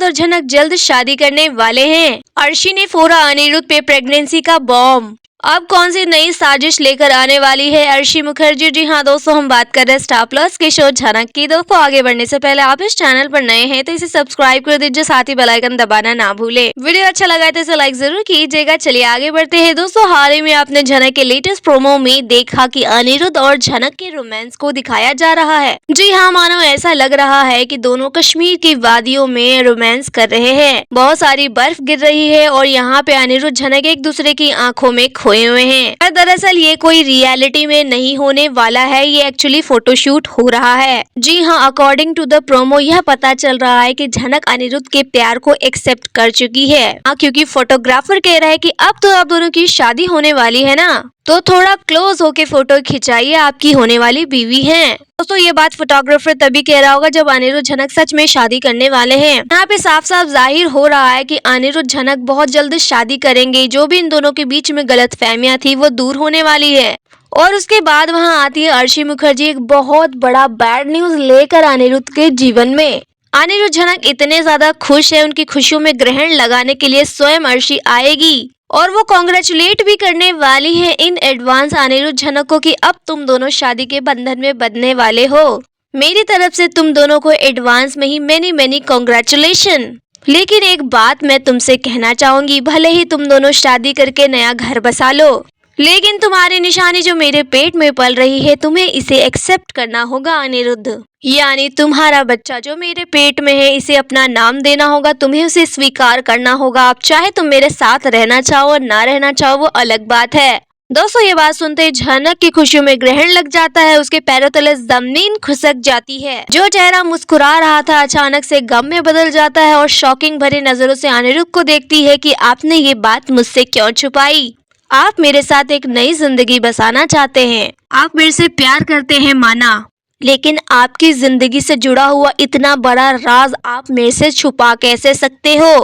और झनक जल्द शादी करने वाले हैं। अर्शी ने फोड़ा अनिरुद्ध पे प्रेगनेंसी का बॉम्ब। अब कौन सी नई साजिश लेकर आने वाली है अर्शी मुखर्जी? जी हाँ दोस्तों, हम बात कर रहे हैं स्टार प्लस के शो झनक की। दोस्तों आगे बढ़ने से पहले आप इस चैनल पर नए हैं तो इसे सब्सक्राइब कर दीजिए, साथ ही बेल आइकन दबाना ना भूले। वीडियो अच्छा लगा है तो इसे लाइक जरूर कीजिएगा। चलिए आगे बढ़ते हैं दोस्तों। हाल ही में आपने झनक के लेटेस्ट प्रोमो में देखा कि अनिरुद्ध और झनक के रोमांस को दिखाया जा रहा है। जी हाँ, मानो ऐसा लग रहा है कि दोनों कश्मीर की वादियों में रोमांस कर रहे हैं। बहुत सारी बर्फ गिर रही है और यहाँ पे अनिरुद्ध झनक एक दूसरे की आंखों में खोए हुए हैं। पर दरअसल ये कोई रियलिटी में नहीं होने वाला है, ये एक्चुअली फोटोशूट हो रहा है। जी हाँ, अकॉर्डिंग टू द प्रोमो यह पता चल रहा है कि झनक अनिरुद्ध के प्यार को एक्सेप्ट कर चुकी है। क्योंकि फोटोग्राफर कह रहा है कि अब तो आप दोनों की शादी होने वाली है ना, तो थोड़ा क्लोज होके फोटो खिंचाइए, आपकी होने वाली बीवी है। दोस्तों ये बात फोटोग्राफर तभी कह रहा होगा जब अनिरुद्ध झनक सच में शादी करने वाले हैं। यहाँ पे साफ साफ जाहिर हो रहा है कि अनिरुद्ध झनक बहुत जल्द शादी करेंगे। जो भी इन दोनों के बीच में गलतफहमियां थी वो दूर होने वाली है। और उसके बाद वहाँ आती है अर्शी मुखर्जी एक बहुत बड़ा बैड न्यूज लेकर अनिरुद्ध के जीवन में। अनिरुद्ध झनक इतने ज्यादा खुश है, उनकी खुशियों में ग्रहण लगाने के लिए स्वयं अर्शी आएगी और वो कॉन्ग्रेचुलेट भी करने वाली है इन एडवांस अनिरुद्ध झनक को कि अब तुम दोनों शादी के बंधन में बंधने वाले हो। मेरी तरफ से तुम दोनों को एडवांस में ही मेनी कॉन्ग्रेचुलेशन। लेकिन एक बात मैं तुमसे कहना चाहूंगी, भले ही तुम दोनों शादी करके नया घर बसा लो, लेकिन तुम्हारी निशानी जो मेरे पेट में पल रही है तुम्हें इसे एक्सेप्ट करना होगा अनिरुद्ध। यानी तुम्हारा बच्चा जो मेरे पेट में है इसे अपना नाम देना होगा, तुम्हें उसे स्वीकार करना होगा। आप चाहे तुम मेरे साथ रहना चाहो और ना रहना चाहो वो अलग बात है। दोस्तों ये बात सुनते ही झनक की खुशियों में ग्रहण लग जाता है, उसके पैरों तले जमीन खिसक जाती है। जो चेहरा मुस्कुरा रहा था अचानक से गम में बदल जाता है और शॉकिंग भरी नजरों से अनिरुद्ध को देखती है कि आपने ये बात मुझसे क्यों छुपाई? आप मेरे साथ एक नई जिंदगी बसाना चाहते हैं, आप मेरे से प्यार करते हैं माना, लेकिन आपकी जिंदगी से जुड़ा हुआ इतना बड़ा राज आप मेरे से छुपा कैसे सकते हो?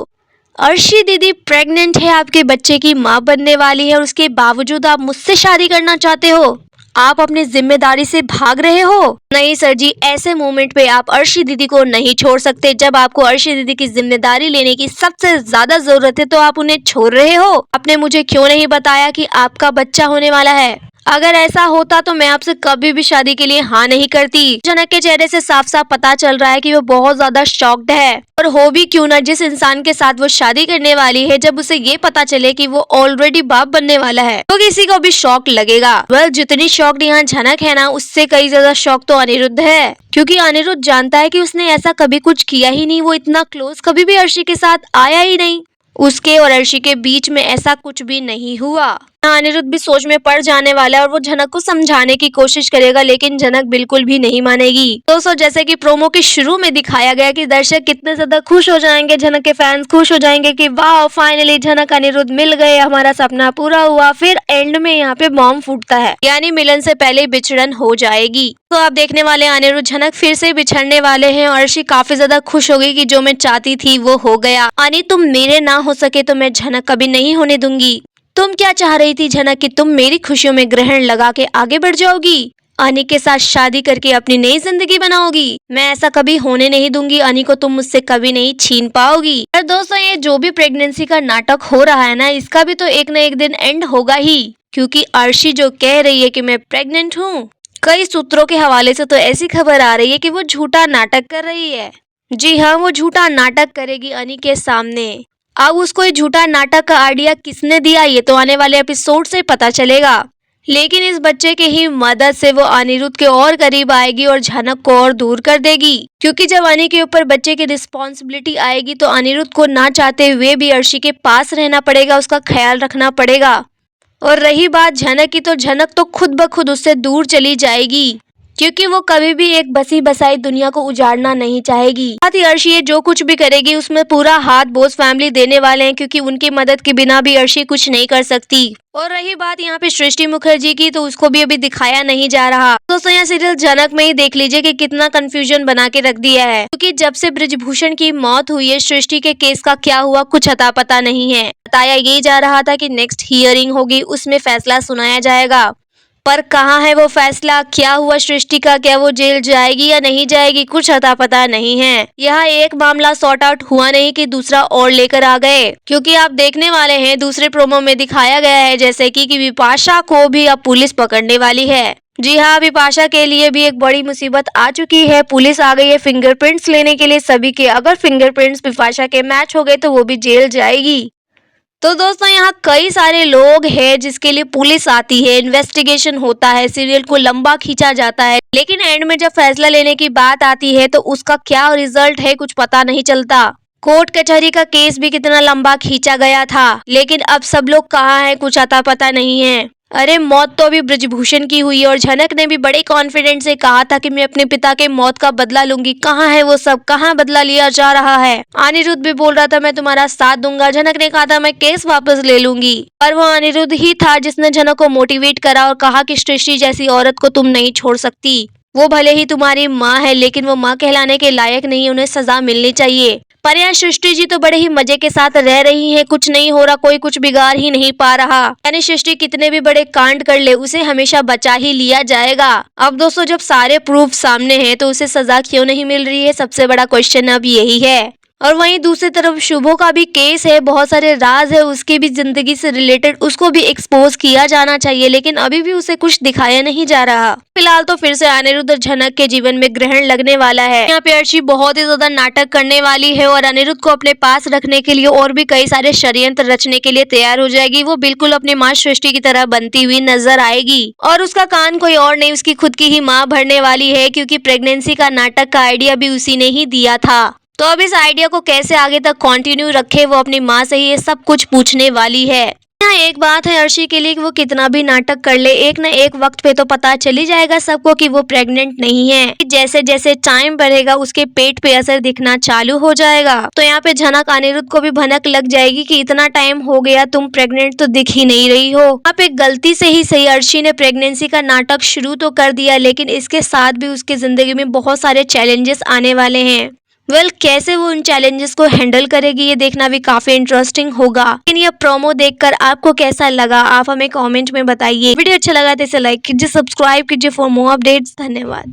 अर्शी दीदी प्रेग्नेंट है, आपके बच्चे की माँ बनने वाली है और उसके बावजूद आप मुझसे शादी करना चाहते हो? आप अपनी जिम्मेदारी से भाग रहे हो? नहीं सर जी, ऐसे मोमेंट पे आप अर्शी दीदी को नहीं छोड़ सकते। जब आपको अर्शी दीदी की जिम्मेदारी लेने की सबसे ज्यादा जरूरत है तो आप उन्हें छोड़ रहे हो। आपने मुझे क्यों नहीं बताया कि आपका बच्चा होने वाला है? अगर ऐसा होता तो मैं आपसे कभी भी शादी के लिए हाँ नहीं करती। झनक के चेहरे से साफ साफ पता चल रहा है कि वो बहुत ज्यादा शॉक्ड है। और हो भी क्यों ना, जिस इंसान के साथ वो शादी करने वाली है जब उसे ये पता चले कि वो ऑलरेडी बाप बनने वाला है तो किसी को भी शॉक लगेगा। जितनी शॉक्ड यहाँ झनक है ना, उससे कई ज्यादा शॉक तो अनिरुद्ध है, क्योंकि अनिरुद्ध जानता है कि उसने ऐसा कभी कुछ किया ही नहीं। वो इतना क्लोज कभी भी अर्शी के साथ आया ही नहीं। उसके और अर्शी के बीच में ऐसा कुछ भी नहीं हुआ। अनिरुद्ध भी सोच में पड़ जाने वाला है और वो झनक को समझाने की कोशिश करेगा, लेकिन झनक बिल्कुल भी नहीं मानेगी। दोस्तों जैसे कि प्रोमो के शुरू में दिखाया गया कि दर्शक कितने ज्यादा खुश हो जाएंगे, झनक के फैंस खुश हो जाएंगे कि वाह फाइनली झनक अनिरुद्ध मिल गए, हमारा सपना पूरा हुआ। फिर एंड में यहाँ पे बॉम्ब फूटता है, यानी मिलन से पहले बिछड़न हो जाएगी। तो आप देखने वाले अनिरुद्ध झनक फिर से बिछड़ने वाले हैं और अर्शी काफी ज्यादा खुश हो गई कि जो मैं चाहती थी वो हो गया। अनी तुम मेरे ना हो सके तो मैं झनक कभी नहीं होने दूंगी। तुम क्या चाह रही थी झनक कि तुम मेरी खुशियों में ग्रहण लगा के आगे बढ़ जाओगी, अनी के साथ शादी करके अपनी नई जिंदगी बनाओगी? मैं ऐसा कभी होने नहीं दूंगी। अनी को तुम मुझसे कभी नहीं छीन पाओगी। और दोस्तों ये जो भी प्रेगनेंसी का नाटक हो रहा है ना, इसका भी तो एक न एक दिन एंड होगा ही, क्योंकि अर्शी जो कह रही है कि मैं प्रेग्नेंट हूँ, कई सूत्रों के हवाले से तो ऐसी खबर आ रही है कि वो झूठा नाटक कर रही है। जी हाँ, वो झूठा नाटक करेगी अनी के सामने। अब उसको ये झूठा नाटक का आइडिया किसने दिया ये तो आने वाले एपिसोड से पता चलेगा, लेकिन इस बच्चे के ही मदद से वो अनिरुद्ध के और करीब आएगी और झनक को और दूर कर देगी। क्योंकि जब अनी के ऊपर बच्चे की रिस्पॉन्सिबिलिटी आएगी तो अनिरुद्ध को ना चाहते हुए भी अर्शी के पास रहना पड़ेगा, उसका ख्याल रखना पड़ेगा। और रही बात झनक की, तो झनक तो खुद ब खुद उससे दूर चली जाएगी, क्योंकि वो कभी भी एक बसी बसाई दुनिया को उजाड़ना नहीं चाहेगी। साथ ही अर्शी ये जो कुछ भी करेगी उसमें पूरा हाथ बोस फैमिली देने वाले हैं, क्योंकि उनकी मदद के बिना भी अर्शी कुछ नहीं कर सकती। और रही बात यहाँ पे सृष्टि मुखर्जी की, तो उसको भी अभी दिखाया नहीं जा रहा। दोस्तों यहाँ सीरियल झनक में ही देख लीजिए कि कितना कंफ्यूजन बना के रख दिया है, क्योंकि जब से ब्रिजभूषण की मौत हुई है सृष्टि के केस का क्या हुआ कुछ अता पता नहीं है। बताया यही जा रहा था कि नेक्स्ट हियरिंग होगी, उसमें फैसला सुनाया जाएगा। पर कहाँ है वो फैसला? क्या हुआ सृष्टि का? क्या वो जेल जाएगी या नहीं जाएगी? कुछ अता पता नहीं है। यह एक मामला सॉर्ट आउट हुआ नहीं कि दूसरा और लेकर आ गए, क्योंकि आप देखने वाले हैं दूसरे प्रोमो में दिखाया गया है जैसे कि विपाशा को भी अब पुलिस पकड़ने वाली है। जी हाँ, विपाशा के लिए भी एक बड़ी मुसीबत आ चुकी है। पुलिस आ गई है फिंगरप्रिंट्स लेने के लिए सभी के। अगर फिंगरप्रिंट्स विपाशा के मैच हो गए तो वो भी जेल जाएगी। तो दोस्तों यहाँ कई सारे लोग हैं जिसके लिए पुलिस आती है, इन्वेस्टिगेशन होता है, सीरियल को लंबा खींचा जाता है, लेकिन एंड में जब फैसला लेने की बात आती है तो उसका क्या रिजल्ट है कुछ पता नहीं चलता। कोर्ट कचहरी का केस भी कितना लंबा खींचा गया था, लेकिन अब सब लोग कहाँ हैं कुछ अता पता नहीं है। अरे मौत तो अभी ब्रजभूषण की हुई और झनक ने भी बड़े कॉन्फिडेंस से कहा था कि मैं अपने पिता के मौत का बदला लूंगी। कहाँ है वो सब? कहाँ बदला लिया जा रहा है? अनिरुद्ध भी बोल रहा था मैं तुम्हारा साथ दूंगा। झनक ने कहा था मैं केस वापस ले लूंगी, पर वो अनिरुद्ध ही था जिसने झनक को मोटिवेट करा और कहा कि सृष्टि जैसी औरत को तुम नहीं छोड़ सकती। वो भले ही तुम्हारी माँ है लेकिन वो माँ कहलाने के लायक नहीं, उन्हें सजा मिलनी चाहिए। पर यहाँ सृष्टि जी तो बड़े ही मजे के साथ रह रही हैं, कुछ नहीं हो रहा, कोई कुछ बिगाड़ ही नहीं पा रहा। यानी सृष्टि कितने भी बड़े कांड कर ले उसे हमेशा बचा ही लिया जाएगा। अब दोस्तों जब सारे प्रूफ सामने हैं तो उसे सजा क्यों नहीं मिल रही है, सबसे बड़ा क्वेश्चन अब यही है। और वहीं दूसरी तरफ शुभो का भी केस है, बहुत सारे राज है उसकी भी जिंदगी से रिलेटेड, उसको भी एक्सपोज किया जाना चाहिए, लेकिन अभी भी उसे कुछ दिखाया नहीं जा रहा। फिलहाल तो फिर से अनिरुद्ध और झनक के जीवन में ग्रहण लगने वाला है। यहाँ पे अर्शी बहुत ही ज्यादा नाटक करने वाली है और अनिरुद्ध को अपने पास रखने के लिए और भी कई सारे षड्यंत्र रचने के लिए तैयार हो जाएगी। वो बिल्कुल अपनी माँ सृष्टि की तरह बनती हुई नजर आएगी और उसका कान कोई और नहीं उसकी खुद की ही माँ भरने वाली है, क्योंकि प्रेगनेंसी का नाटक का आइडिया भी उसी ने ही दिया था। तो अब इस आइडिया को कैसे आगे तक कंटिन्यू रखे वो अपनी माँ से ही ये सब कुछ पूछने वाली है। यहाँ एक बात है अर्शी के लिए कि वो कितना भी नाटक कर ले एक न एक वक्त पे तो पता चली जाएगा सबको कि वो प्रेग्नेंट नहीं है। जैसे जैसे टाइम बढ़ेगा उसके पेट पे असर दिखना चालू हो जाएगा। तो यहाँ पे झनक अनिरुद्ध को भी भनक लग जाएगी कि इतना टाइम हो गया तुम प्रेग्नेंट तो दिख ही नहीं रही हो। आप एक गलती से ही सही अर्शी ने प्रेगनेंसी का नाटक शुरू तो कर दिया, लेकिन इसके साथ भी उसकी जिंदगी में बहुत सारे चैलेंजेस आने वाले हैं। कैसे वो उन चैलेंजेस को हैंडल करेगी ये देखना भी काफी इंटरेस्टिंग होगा। लेकिन ये प्रोमो देखकर आपको कैसा लगा आप हमें कमेंट में बताइए। वीडियो अच्छा लगा तो इसे लाइक कीजिए, सब्सक्राइब कीजिए फॉर मोर अपडेट्स। धन्यवाद।